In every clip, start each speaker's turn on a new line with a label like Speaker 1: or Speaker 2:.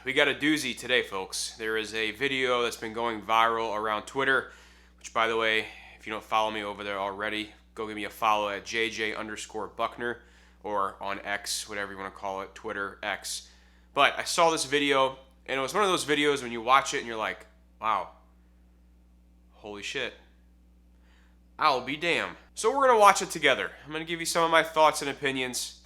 Speaker 1: we got a doozy today, folks. There is a video that's been going viral around Twitter, which, by the way, if you don't follow me over there already, go give me a follow at JJ_Buckner or on X, whatever you want to call it, Twitter, X. But I saw this video, and it was one of those videos when you watch it and you're like, wow, holy shit. I'll be damned. So we're going to watch it together. I'm going to give you some of my thoughts and opinions.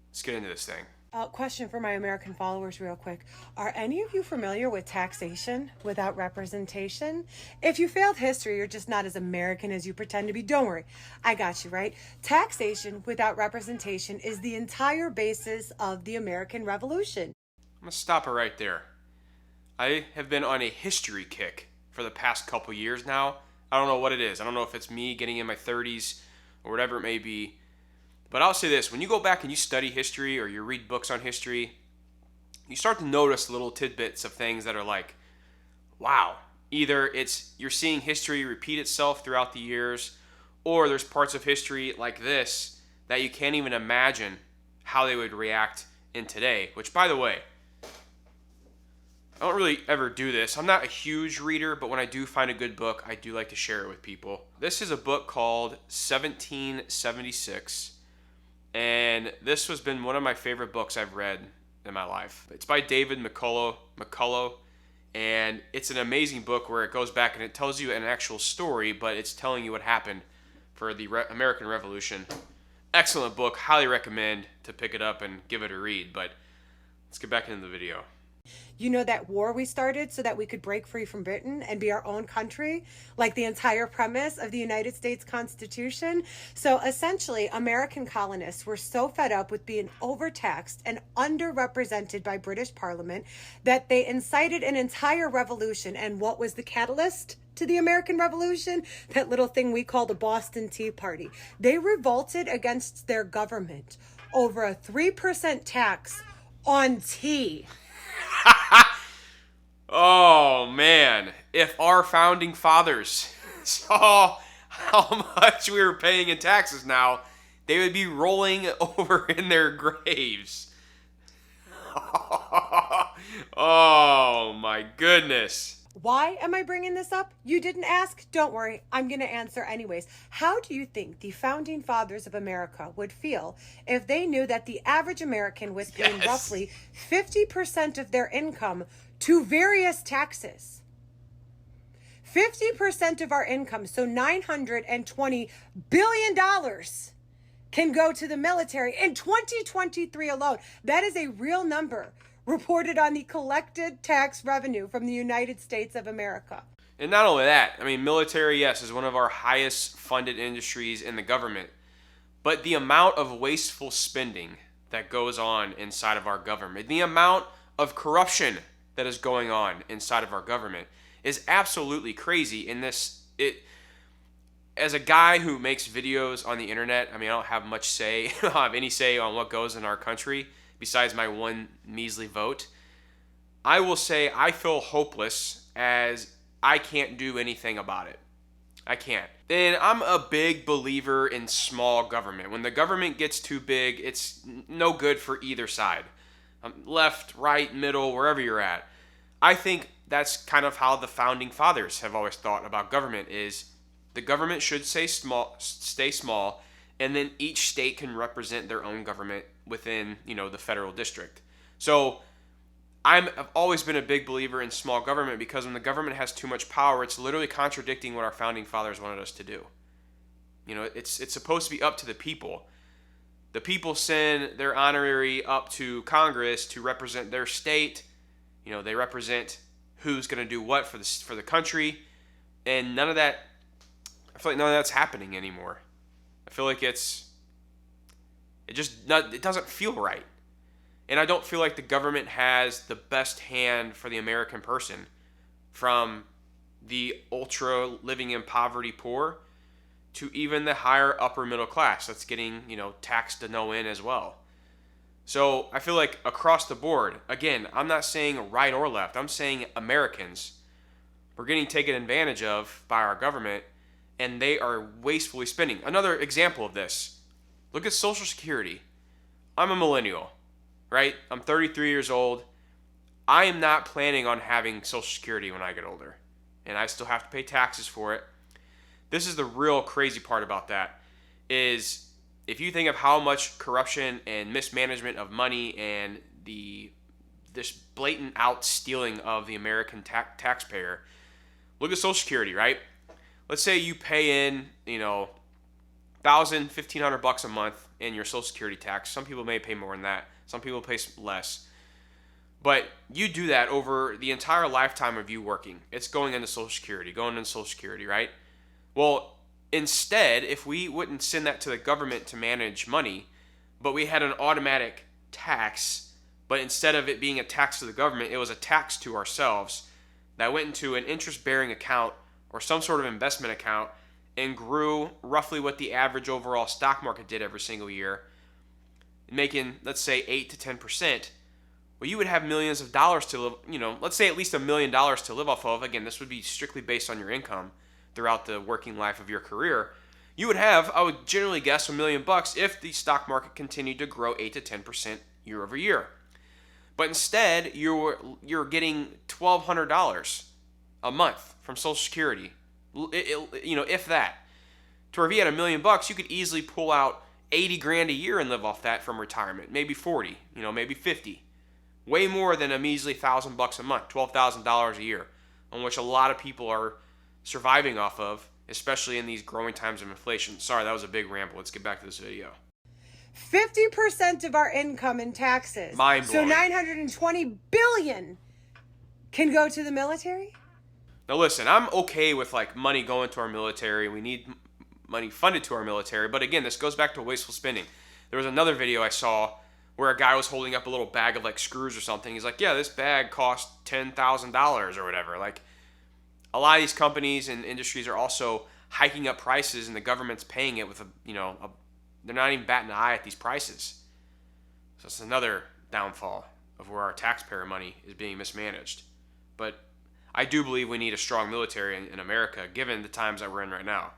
Speaker 1: Let's get into this thing.
Speaker 2: Question for my American followers real quick. Are any of you familiar with taxation without representation? If you failed history, you're just not as American as you pretend to be. Don't worry. I got you, right? Taxation without representation is the entire basis of the American Revolution.
Speaker 1: I'm going to stop it right there. I have been on a history kick for the past couple years now. I don't know what it is. I don't know if it's me getting in my 30s or whatever it may be. But I'll say this, when you go back and you study history or you read books on history, you start to notice little tidbits of things that are like, wow, either it's you're seeing history repeat itself throughout the years, or there's parts of history like this that you can't even imagine how they would react in today, which, by the way, I don't really ever do this. I'm not a huge reader, but when I do find a good book, I do like to share it with people. This is a book called 1776. And this has been one of my favorite books I've read in my life. It's by David McCullough, and it's an amazing book where it goes back and it tells you an actual story, but it's telling you what happened for the American Revolution. Excellent book. Highly recommend to pick it up and give it a read, but let's get back into the video.
Speaker 2: You know that war we started so that we could break free from Britain and be our own country, like the entire premise of the United States Constitution? So essentially, American colonists were so fed up with being overtaxed and underrepresented by British Parliament that they incited an entire revolution. And what was the catalyst to the American Revolution? That little thing we call the Boston Tea Party. They revolted against their government over a 3% tax on tea.
Speaker 1: Oh man, if our founding fathers saw how much we were paying in taxes now, they would be rolling over in their graves. Oh my goodness.
Speaker 2: Why am I bringing this up? You didn't ask? Don't worry, I'm going to answer anyways. How do you think the founding fathers of America would feel if they knew that the average American was paying roughly 50% of their income to various taxes? 50% of our income, so $920 billion, can go to the military in 2023 alone. That is a real number reported on the collected tax revenue from the United States of America.
Speaker 1: And not only that, I mean, military, yes, is one of our highest funded industries in the government. But the amount of wasteful spending that goes on inside of our government, the amount of corruption that is going on inside of our government is absolutely crazy. As a guy who makes videos on the internet, I mean, I don't have much say, I don't have any say on what goes in our country besides my one measly vote. I will say I feel hopeless as I can't do anything about it. I can't. And I'm a big believer in small government. When the government gets too big, it's no good for either side. Left, right, middle, wherever you're at. I think that's kind of how the founding fathers have always thought about government is the government should stay small, and then each state can represent their own government within, the federal district. So I've always been a big believer in small government because when the government has too much power, it's literally contradicting what our founding fathers wanted us to do. It's supposed to be up to the people. The people send their honorary up to Congress to represent their state. They represent who's going to do what for the country, and none of that. I feel like none of that's happening anymore. I feel like it doesn't feel right. And I don't feel like the government has the best hand for the American person, from the ultra living in poverty poor to even the higher upper middle class that's getting, taxed to no end as well. So I feel like across the board, again, I'm not saying right or left, I'm saying Americans, we're getting taken advantage of by our government, and they are wastefully spending. Another example of this, look at Social Security. I'm a millennial, right? I'm 33 years old. I am not planning on having Social Security when I get older, and I still have to pay taxes for it. This is the real crazy part about that, is if you think of how much corruption and mismanagement of money and this blatant out stealing of the American taxpayer, look at Social Security, right? Let's say you pay in, $1,500 a month in your Social Security tax. Some people may pay more than that. Some people pay less. But you do that over the entire lifetime of you working. It's going into Social Security, right? Well, instead, if we wouldn't send that to the government to manage money, but we had an automatic tax, but instead of it being a tax to the government, it was a tax to ourselves that went into an interest-bearing account or some sort of investment account and grew roughly what the average overall stock market did every single year, making, let's say, 8 to 10%. Well, you would have millions of dollars to live, let's say at least $1 million to live off of. Again, this would be strictly based on your income throughout the working life of your career. You would have, I would generally guess, $1 million if the stock market continued to grow 8 to 10% year over year. But instead, you're getting $1,200 a month from Social Security, if that. To where if you had $1 million, you could easily pull out 80 grand a year and live off that from retirement, maybe 40, maybe 50. Way more than a measly $1,000 a month, $12,000 a year, on which a lot of people are surviving off of, especially in these growing times of inflation. Sorry, that was a big ramble. Let's get back to this video.
Speaker 2: 50% of our income in taxes.
Speaker 1: Mind-blowing.
Speaker 2: So $920 billion can go to the military?
Speaker 1: Now listen, I'm okay with money going to our military. We need money funded to our military. But again, this goes back to wasteful spending. There was another video I saw where a guy was holding up a little bag of screws or something. He's like, yeah, this bag cost $10,000 or whatever. A lot of these companies and industries are also hiking up prices, and the government's paying it with they're not even batting an eye at these prices. So it's another downfall of where our taxpayer money is being mismanaged. But I do believe we need a strong military in America, given the times that we're in right now.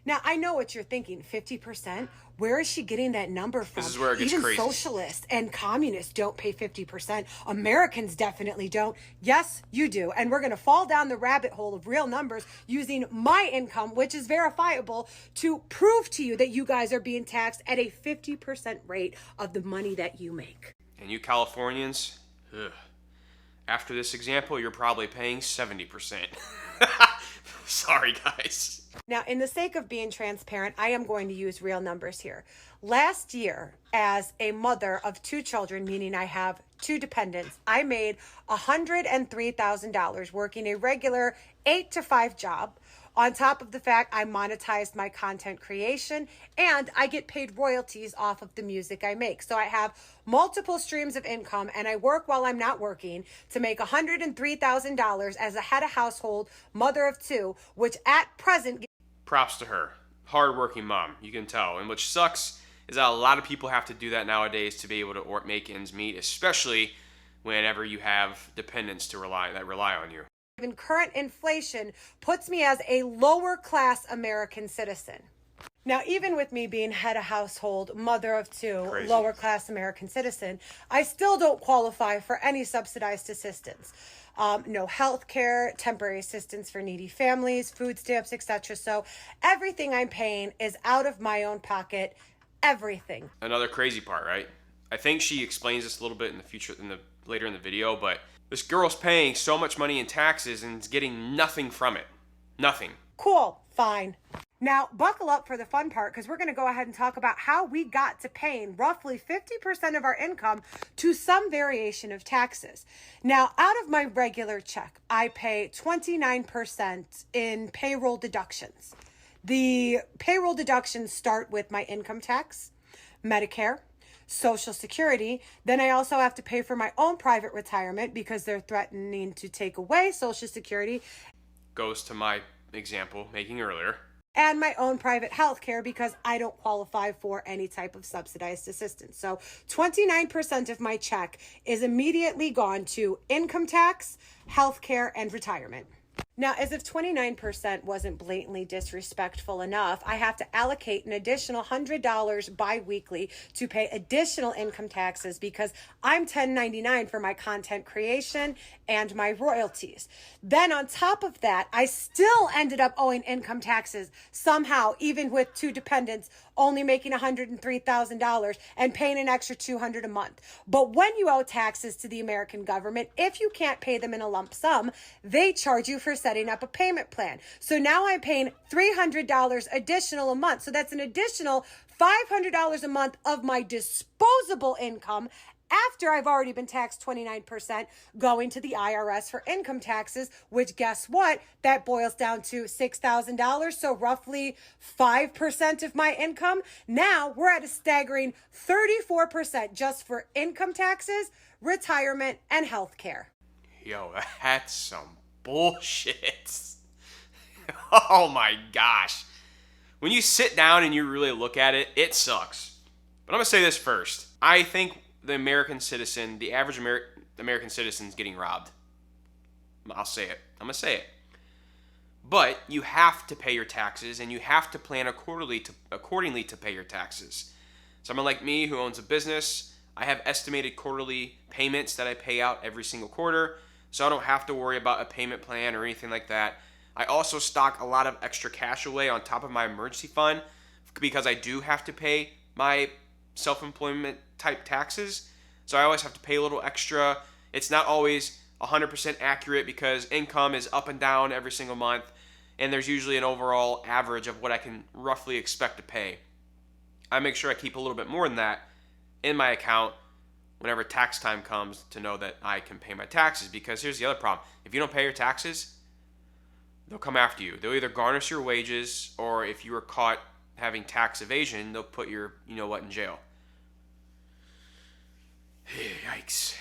Speaker 2: Now, I know what you're thinking, 50%. Where is she getting that number from?
Speaker 1: This is where it gets
Speaker 2: Even
Speaker 1: crazy.
Speaker 2: Socialists and communists don't pay 50%. Americans definitely don't. Yes, you do. And we're going to fall down the rabbit hole of real numbers using my income, which is verifiable, to prove to you that you guys are being taxed at a 50% rate of the money that you make.
Speaker 1: And you Californians, after this example, you're probably paying 70%. Sorry, guys.
Speaker 2: Now, in the sake of being transparent, I am going to use real numbers here. Last year, as a mother of 2 children, meaning I have 2 dependents, I made $103,000 working a regular 8 to 5 job. On top of the fact I monetized my content creation and I get paid royalties off of the music I make. So I have multiple streams of income and I work while I'm not working to make $103,000 as a head of household, mother of 2, which at present...
Speaker 1: Props to her. Hardworking mom, you can tell. And what sucks is that a lot of people have to do that nowadays to be able to make ends meet, especially whenever you have dependents that rely on you.
Speaker 2: Even current inflation puts me as a lower class American citizen. Now, even with me being head of household, mother of 2,
Speaker 1: Crazy.
Speaker 2: Lower class American citizen, I still don't qualify for any subsidized assistance. No health care, temporary assistance for needy families, food stamps, etc. So everything I'm paying is out of my own pocket. Everything.
Speaker 1: Another crazy part, right? I think she explains this a little bit in the future, later in the video, but this girl's paying so much money in taxes and is getting nothing from it. Nothing.
Speaker 2: Cool. Fine. Now, buckle up for the fun part, because we're going to go ahead and talk about how we got to paying roughly 50% of our income to some variation of taxes. Now, out of my regular check, I pay 29% in payroll deductions. The payroll deductions start with my income tax, Medicare, Social Security. Then I also have to pay for my own private retirement because they're threatening to take away Social Security.
Speaker 1: Goes to my example making earlier.
Speaker 2: And my own private health care because I don't qualify for any type of subsidized assistance. So 29% of my check is immediately gone to income tax, health care, and retirement. Now, as if 29% wasn't blatantly disrespectful enough, I have to allocate an additional $100 bi-weekly to pay additional income taxes because I'm 1099 for my content creation and my royalties. Then on top of that, I still ended up owing income taxes somehow, even with two dependents only making $103,000 and paying an extra $200 a month. But when you owe taxes to the American government, if you can't pay them in a lump sum, they charge you for setting up a payment plan. So now I'm paying $300 additional a month. So that's an additional $500 a month of my disposable income after I've already been taxed 29% going to the IRS for income taxes, which guess what? That boils down to $6,000, so roughly 5% of my income. Now we're at a staggering 34% just for income taxes, retirement, and health care.
Speaker 1: Yo, that's some bullshit. Oh my gosh. When you sit down and you really look at it, it sucks. But I'm going to say this first. I think the American citizen, the average American citizen is getting robbed. I'll say it. I'm going to say it. But you have to pay your taxes and you have to plan accordingly to pay your taxes. Someone like me who owns a business, I have estimated quarterly payments that I pay out every single quarter, so I don't have to worry about a payment plan or anything like that. I also stock a lot of extra cash away on top of my emergency fund because I do have to pay my self-employment type taxes. So I always have to pay a little extra. It's not always 100% accurate because income is up and down every single month, and there's usually an overall average of what I can roughly expect to pay. I make sure I keep a little bit more than that in my account whenever tax time comes to know that I can pay my taxes, because here's the other problem. If you don't pay your taxes, they'll come after you. They'll either garnish your wages, or if you were caught having tax evasion, they'll put your in jail. Yikes.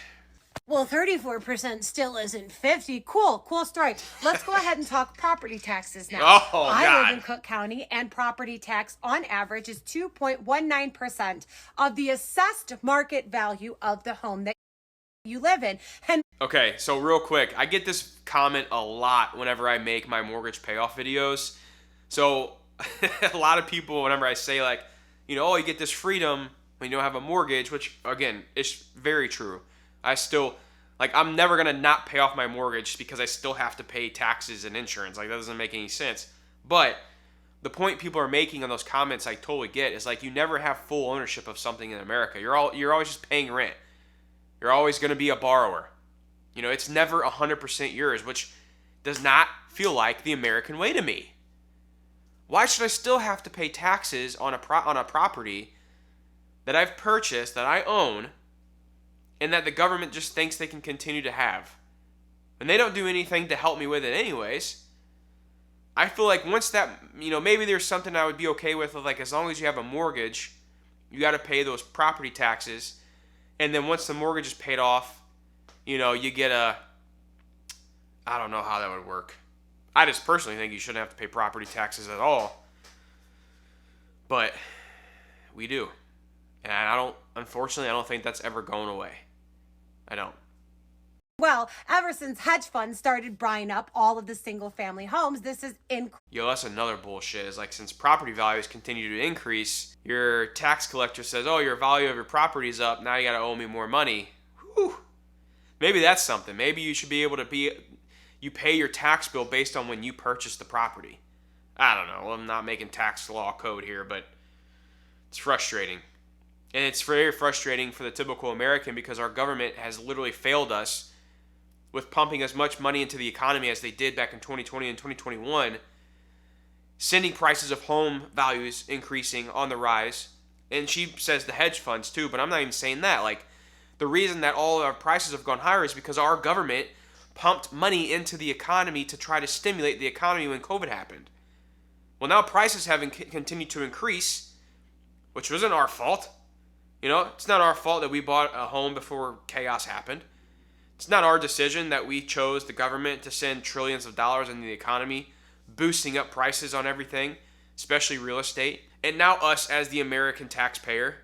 Speaker 2: Well, 34% still isn't 50. Cool story. Let's go ahead and talk property taxes now.
Speaker 1: Oh,
Speaker 2: I
Speaker 1: God.
Speaker 2: live in Cook County, and property tax on average is 2.19% of the assessed market value of the home that you live in. And
Speaker 1: okay, so real quick, I get this comment a lot whenever I make my mortgage payoff videos. So a lot of people, whenever I say oh, you get this freedom when you don't have a mortgage, which again, is very true. I still, I'm never going to not pay off my mortgage because I still have to pay taxes and insurance. That doesn't make any sense. But the point people are making on those comments I totally get is you never have full ownership of something in America. You're always just paying rent. You're always going to be a borrower. It's never 100% yours, which does not feel like the American way to me. Why should I still have to pay taxes on a property that I've purchased, that I own, and that the government just thinks they can continue to have? And they don't do anything to help me with it anyways. I feel like once that, maybe there's something I would be okay with, as long as you have a mortgage, you got to pay those property taxes. And then once the mortgage is paid off, you get I don't know how that would work. I just personally think you shouldn't have to pay property taxes at all. But we do. And unfortunately, I don't think that's ever going away. I don't.
Speaker 2: well, ever since hedge funds started buying up all of the single family homes, this is
Speaker 1: Yo, that's another bullshit. Is since property values continue to increase, your tax collector says, oh, your value of your property's up, now you gotta owe me more money. Whew. Maybe that's something. Maybe you should be able to you pay your tax bill based on when you purchased the property. I don't know. I'm not making tax law code here, but it's frustrating. And it's very frustrating for the typical American because our government has literally failed us with pumping as much money into the economy as they did back in 2020 and 2021, sending prices of home values increasing on the rise. And she says the hedge funds too, but I'm not even saying that. The reason that all our prices have gone higher is because our government pumped money into the economy to try to stimulate the economy when COVID happened. Well, now prices have continued to increase, which wasn't our fault. It's not our fault that we bought a home before chaos happened. It's not our decision that we chose the government to send trillions of dollars into the economy, boosting up prices on everything, especially real estate. And now us as the American taxpayer,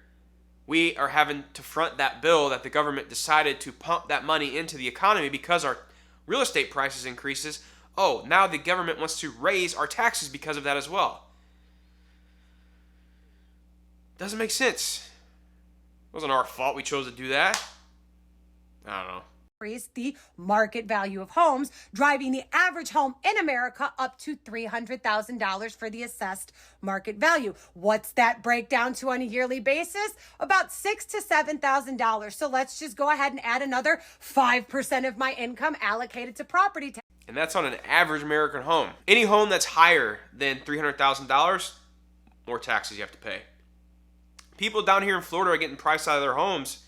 Speaker 1: we are having to front that bill that the government decided to pump that money into the economy because our real estate prices increases Oh, now the government wants to raise our taxes because of that as well. Doesn't make sense. It wasn't our fault we chose to do that. I don't know.
Speaker 2: Increase the market value of homes, driving the average home in America up to $300,000 for the assessed market value. What's that breakdown to on a yearly basis? About $6,000 to $7,000. So let's just go ahead and add another 5% of my income allocated to property tax.
Speaker 1: And that's on an average American home. Any home that's higher than $300,000, more taxes you have to pay. People down here in Florida are getting priced out of their homes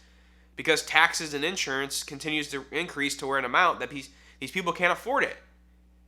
Speaker 1: because taxes and insurance continues to increase to where an amount that these people can't afford it.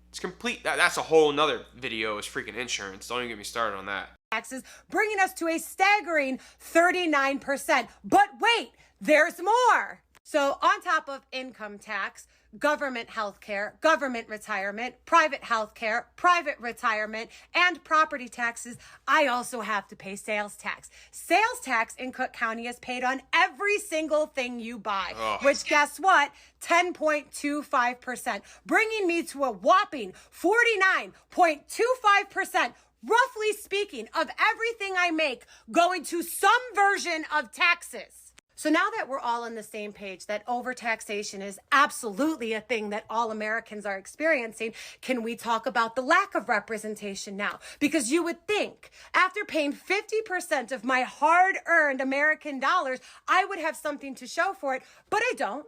Speaker 1: It's complete. That's a whole nother video is freaking insurance. Don't even get me started on that.
Speaker 2: Taxes, bringing us to a staggering 39%. But wait, there's more. So on top of income tax, government health care, government retirement, private health care, private retirement, and property taxes, I also have to pay sales tax. Sales tax in Cook County is paid on every single thing you buy, which guess what? 10.25%, bringing me to a whopping 49.25%, roughly speaking, of everything I make going to some version of taxes. So now that we're all on the same page, that overtaxation is absolutely a thing that all Americans are experiencing, can we talk about the lack of representation now? Because you would think after paying 50% of my hard-earned American dollars, I would have something to show for it, but I don't.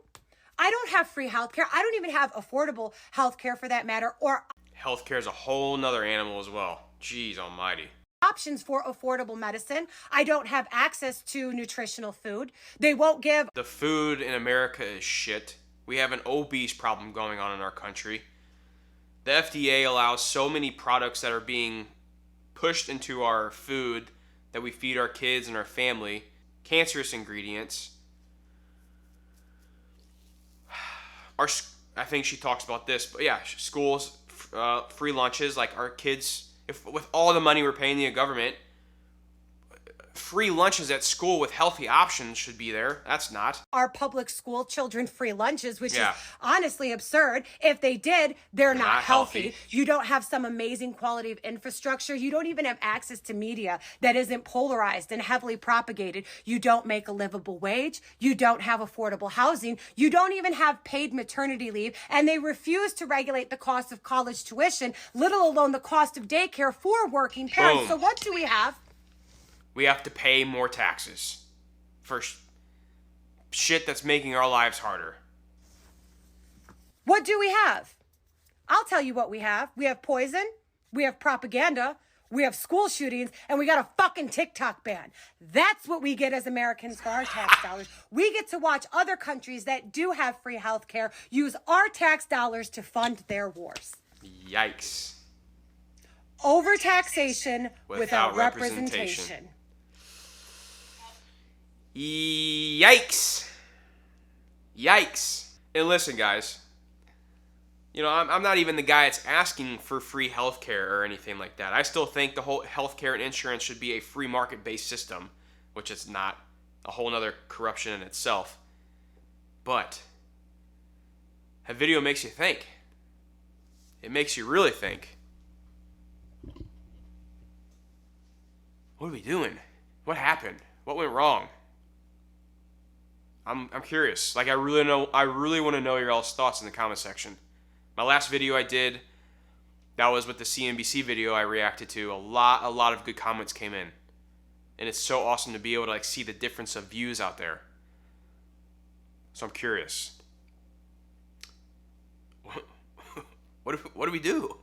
Speaker 2: I don't have free healthcare. I don't even have affordable healthcare for that matter, or
Speaker 1: Healthcare is a whole nother animal as well. Jeez almighty.
Speaker 2: Options for affordable medicine. I don't have access to nutritional food. They won't give.
Speaker 1: The food in America is shit. We have an obese problem going on in our country. The FDA allows so many products that are being pushed into our food that we feed our kids and our family. Cancerous ingredients. I think she talks about this, but yeah, schools, free lunches, like our kids. If with all the money we're paying the government, free lunches at school with healthy options should be there. That's not.
Speaker 2: Our public school children free lunches, which is honestly absurd. If they did, they're not healthy. You don't have some amazing quality of infrastructure. You don't even have access to media that isn't polarized and heavily propagated. You don't make a livable wage. You don't have affordable housing. You don't even have paid maternity leave. And they refuse to regulate the cost of college tuition, let alone the cost of daycare for working parents.
Speaker 1: Boom.
Speaker 2: So what do we have?
Speaker 1: We have to pay more taxes for shit that's making our lives harder.
Speaker 2: What do we have? I'll tell you what we have. We have poison, we have propaganda, we have school shootings, and we got a fucking TikTok ban. That's what we get as Americans for our tax dollars. We get to watch other countries that do have free health care use our tax dollars to fund their wars.
Speaker 1: Yikes.
Speaker 2: Overtaxation without representation.
Speaker 1: Yikes. Yikes. And listen, guys, you know, I'm not even the guy that's asking for free healthcare or anything like that. I still think the whole healthcare and insurance should be a free market-based system, which it's not. A whole nother corruption in itself. But that video makes you think. It makes you really think. What are we doing? What happened? What went wrong? I'm curious. Like I really want to know your all's thoughts in the comment section. My last video I did, that was with the CNBC video I reacted to. A lot of good comments came in. And it's so awesome to be able to like see the difference of views out there. So I'm curious. What do we do?